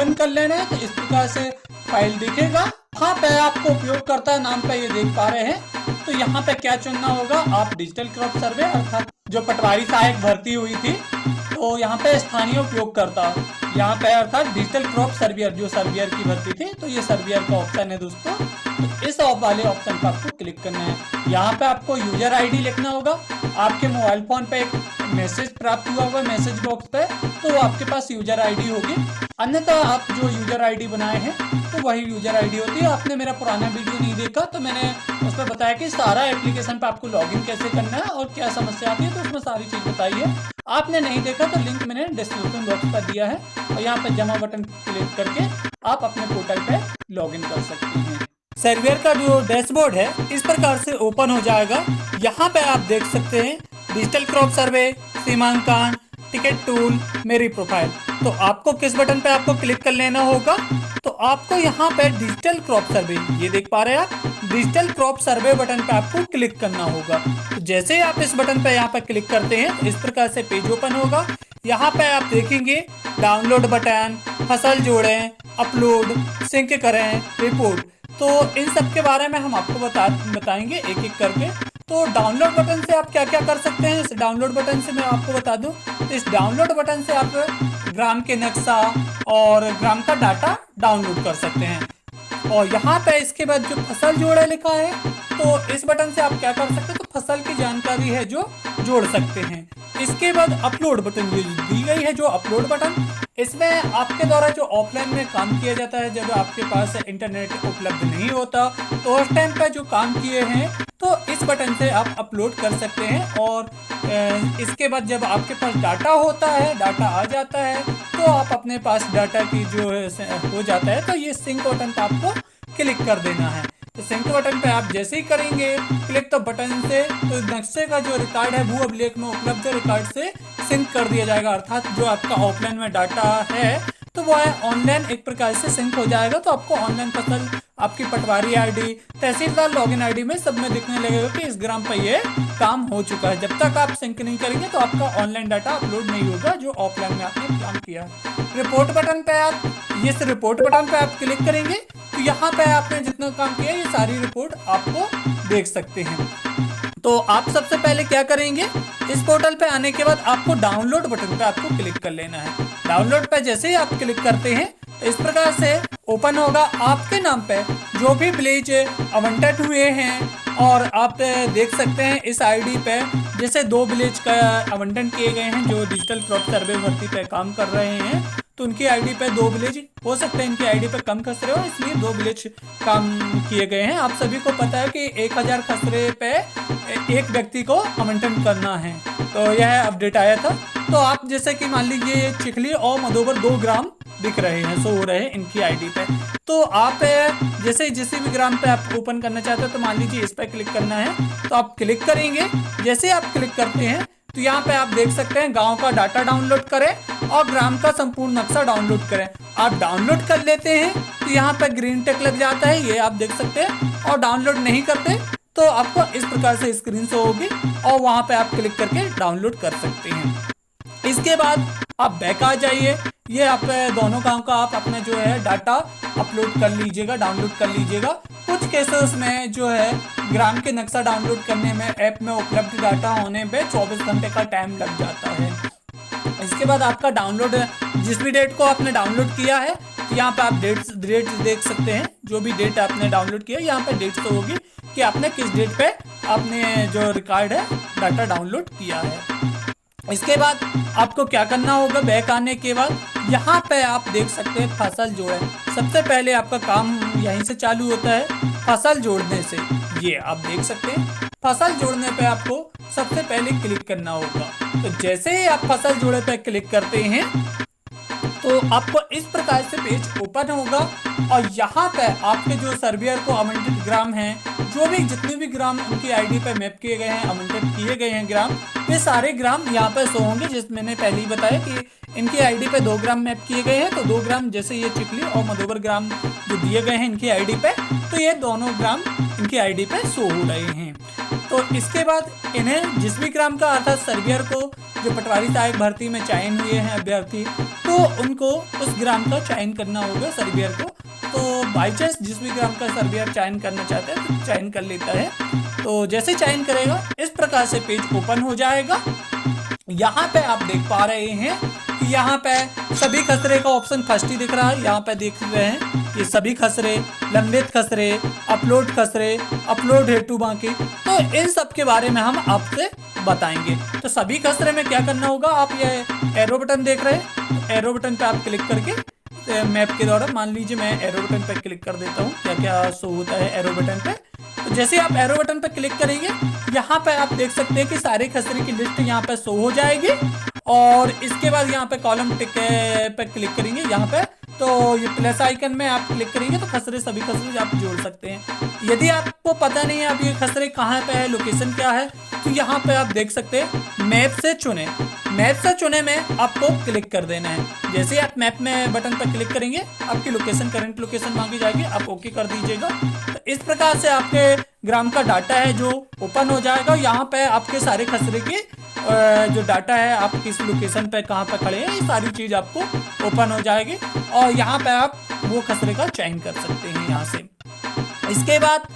Open कर लेना है। तो इस प्रकार से फाइल दिखेगा। यहाँ पे आपको उपयोगकर्ता नाम पे ये देख पा रहे हैं। तो यहाँ पे क्या चुनना होगा, आप डिजिटल क्रॉप सर्वे अर्थात जो पटवारी सहायक भर्ती हुई थी, तो यहाँ पे स्थानीय उपयोगकर्ता, यहाँ पे अर्थात डिजिटल क्रॉप सर्वियर, जो सर्वियर की भर्ती थी, तो ये सर्वियर का ऑप्शन है दोस्तों। तो इस वाले ऑप्शन पर आपको क्लिक करना है। यहाँ पे आपको यूजर आईडी लिखना होगा। आपके मोबाइल फोन पे एक मैसेज प्राप्त हुआ होगा मैसेज बॉक्स पे, तो आपके पास यूजर आईडी होगी। अन्यथा आप जो यूजर आईडी बनाए हैं तो वही यूजर आईडी होती है। आपने मेरा पुराना वीडियो नहीं देखा तो मैंने उस पर बताया कि सारा एप्लीकेशन पे आपको लॉगिन कैसे करना है और क्या समस्या आती है, तो उसमें सारी चीज बताई है। आपने नहीं देखा तो लिंक मैंने डिस्क्रिप्शन बॉक्स पर दिया है, और यहाँ पे जमा बटन क्लिक करके आप अपने पोर्टल पे लॉगिन कर सकते हैं। सर्वियर का जो डैशबोर्ड है इस प्रकार से ओपन हो जाएगा। यहाँ पे आप देख सकते हैं डिजिटल क्रॉप सर्वे, सीमांकन, टिकट टूल, मेरी प्रोफाइल। तो आपको किस बटन पे आपको क्लिक कर लेना होगा, तो आपको यहाँ पे डिजिटल क्रॉप सर्वे, ये देख पा रहे हैं आप, डिजिटल क्रॉप सर्वे बटन पे आपको क्लिक करना होगा। तो जैसे ही आप इस बटन पे यहाँ पे क्लिक करते हैं इस प्रकार से पेज ओपन होगा। यहाँ पे आप देखेंगे डाउनलोड बटन, फसल जोड़ें, अपलोड, सिंक करें, रिपोर्ट। तो इन सब के बारे में हम आपको बताएंगे एक एक करके। तो डाउनलोड बटन से आप क्या क्या कर सकते हैं, इस डाउनलोड बटन से मैं आपको बता दूं। तो इस डाउनलोड बटन से आप ग्राम के नक्शा और ग्राम का डाटा डाउनलोड कर सकते हैं। और यहाँ पे इसके बाद जो फसल जोड़े लिखा है, तो इस बटन से आप क्या कर सकते हैं, तो फसल की जानकारी है जो जोड़ सकते हैं। इसके बाद अपलोड बटन ये दी गई है, जो अपलोड बटन, इसमें आपके द्वारा जो ऑफलाइन में काम किया जाता है, जब आपके पास इंटरनेट उपलब्ध नहीं होता तो उस टाइम पे जो काम किए हैं तो इस बटन से आप अपलोड कर सकते हैं। और इसके बाद जब आपके पास डाटा होता है, डाटा आ जाता है, तो आप अपने पास डाटा की जो है हो जाता है, तो ये सिंक बटन पर आपको क्लिक कर देना है। तो सिंक बटन पे आप जैसे ही करेंगे क्लिक, तो बटन से तो नक्शे का जो रिकॉर्ड है भू अभिलेख में उपलब्ध रिकॉर्ड से सिंक कर दिया जाएगा। अर्थात जो आपका ऑफलाइन में डाटा है तो वो है ऑनलाइन एक प्रकार से सिंक हो जाएगा। तो आपको ऑनलाइन फसल, आपकी पटवारी आईडी, तहसीलदार लॉगिन आईडी में सब में दिखने लगेगा कि इस ग्राम पर ये काम हो चुका है। जब तक आप सिंक नहीं करेंगे तो आपका ऑनलाइन डाटा अपलोड नहीं होगा जो ऑफलाइन में आपने काम किया। रिपोर्ट बटन पे आप, इस रिपोर्ट बटन पे आप क्लिक करेंगे तो यहाँ पे आपने जितना काम किया ये सारी रिपोर्ट आपको देख सकते हैं। तो आप सबसे पहले क्या करेंगे, इस पोर्टल पे आने के बाद आपको डाउनलोड बटन पे आपको क्लिक कर लेना है। डाउनलोड पे जैसे ही आप क्लिक करते हैं तो इस प्रकार से ओपन होगा। आपके नाम पे जो भी विलेज आवंटित हुए हैं, और आप देख सकते हैं इस आईडी पे जैसे 2 विलेज का आवंटन किए गए हैं जो डिजिटल क्रॉप सर्वे भर्ती पे काम कर रहे हैं, तो उनकी आईडी पे 2 विलेज हो सकते हैं, इनकी आईडी पे कम खसरे हो इसलिए 2 विलेज काम किए गए हैं। आप सभी को पता है कि 1000 खसरे पे एक व्यक्ति को आवंटन करना है, तो यह अपडेट आया था। तो आप जैसे कि मान लीजिए चिखली और मधोबर 2 ग्राम दिख रहे हैं, शो हो रहे हैं इनकी आईडी पे। तो आप जैसे जिस भी ग्राम पे आप ओपन करना चाहते हो, तो मान लीजिए इस पे क्लिक करना है, तो आप क्लिक करेंगे। जैसे आप क्लिक करते हैं तो यहाँ पे आप देख सकते हैं गांव का डाटा डाउनलोड करें और ग्राम का संपूर्ण नक्शा डाउनलोड करें। आप डाउनलोड कर लेते हैं तो यहाँ पे ग्रीन टिक लग जाता है, ये आप देख सकते हैं। और डाउनलोड नहीं करते तो आपको इस प्रकार से स्क्रीन शो होगी और वहां पे आप क्लिक करके डाउनलोड कर सकते हैं। इसके बाद आप बैक आ जाइए। ये आप दोनों काम का आप अपना जो है डाटा अपलोड कर लीजिएगा, डाउनलोड कर लीजिएगा। कुछ केसेस में जो है ग्राम के नक्शा डाउनलोड करने में ऐप में उपलब्ध डाटा होने पे 24 घंटे का टाइम लग जाता है। इसके बाद आपका डाउनलोड, जिस भी डेट को आपने डाउनलोड किया है, तो यहाँ पे आप डेट देख सकते हैं। जो भी डेट आपने डाउनलोड किया यहाँ पे डेट तो होगी कि आपने किस डेट पे आपने जो रिकॉर्ड है डाटा डाउनलोड किया है। इसके बाद आपको क्या करना होगा, बैक आने के बाद यहाँ पे आप देख सकते हैं फसल जोड़े। सबसे पहले आपका काम यहीं से चालू होता है, फसल जोड़ने से। ये आप देख सकते हैं फसल जोड़ने पे आपको सबसे पहले क्लिक करना होगा। तो जैसे ही आप फसल जोड़े पे क्लिक करते हैं तो आपको इस प्रकार से पेज ओपन होगा। और यहाँ पे आपके जो सर्वियर को आवंटित ग्राम हैं, जो भी जितने भी ग्राम उनकी आईडी पे मैप किए गए हैं, आवंटित किए गए हैं ग्राम, ये सारे ग्राम यहाँ पे शो होंगे। जिस मैंने पहले ही बताया कि इनकी आईडी पे 2 ग्राम मैप किए गए हैं, तो 2 ग्राम जैसे ये चिखली और मधोबर ग्राम जो दिए गए हैं इनकी आईडी पे, तो ये दोनों ग्राम इनकी आईडी पे शो हो रहे हैं। तो इसके बाद इन्हें जिस भी ग्राम का अर्थात सर्वेयर को जो पटवारी सहायक भर्ती में चयन हुए हैं अभ्यर्थी, तो उनको उस ग्राम का चयन करना होगा सर्वेयर को। तो बाई चांस जिस भी ग्राम का सर्वेयर चयन करना चाहते हैं तो चयन कर लेता है। तो जैसे चयन करेगा इस प्रकार से पेज ओपन हो जाएगा। यहाँ पे आप देख पा रहे हैं कि यहाँ पे सभी खसरे का ऑप्शन फर्स्ट ही दिख रहा है। यहाँ पे देख रहे हैं ये सभी खसरे, लंबित खसरे, अपलोड खसरे, अपलोड हेतु बाकी, तो इन सब के बारे में हम आपसे बताएंगे। तो सभी खसरे में क्या करना होगा, आप ये एरो बटन देख रहे हैं, एरो बटन पे आप क्लिक करके मैप के द्वारा, मान लीजिए मैं एरो बटन पे क्लिक कर देता हूँ, क्या क्या शो होता है एरो बटन पे। तो जैसे आप एरो बटन पे क्लिक करेंगे यहाँ पे आप देख सकते हैं कि सारे खसरे की लिस्ट यहाँ पे शो हो जाएगी। और इसके बाद यहाँ पे कॉलम टिक पे क्लिक करेंगे यहाँ पे, तो ये प्लस आइकन में आप क्लिक करेंगे तो खसरे सभी खसरे आप जोड़ सकते हैं। यदि आपको पता नहीं है अब ये खसरे कहाँ पे है, लोकेशन क्या है, तो यहाँ पे आप देख सकते हैं मैप से चुने, मैप से चुने में आपको क्लिक कर देना है। जैसे आप मैप में बटन पर क्लिक करेंगे आपकी लोकेशन, करंट लोकेशन मांगी जाएगी, आप ओके कर दीजिएगा। तो इस प्रकार से आपके ग्राम का डाटा है जो ओपन हो जाएगा। यहाँ पे आपके सारे खसरे के जो डाटा है, आप किस लोकेशन पे कहाँ पे खड़े हैं, ये सारी चीज आपको ओपन हो जाएगी और यहाँ पे आप वो खसरे का चयन कर सकते हैं यहाँ से। इसके बाद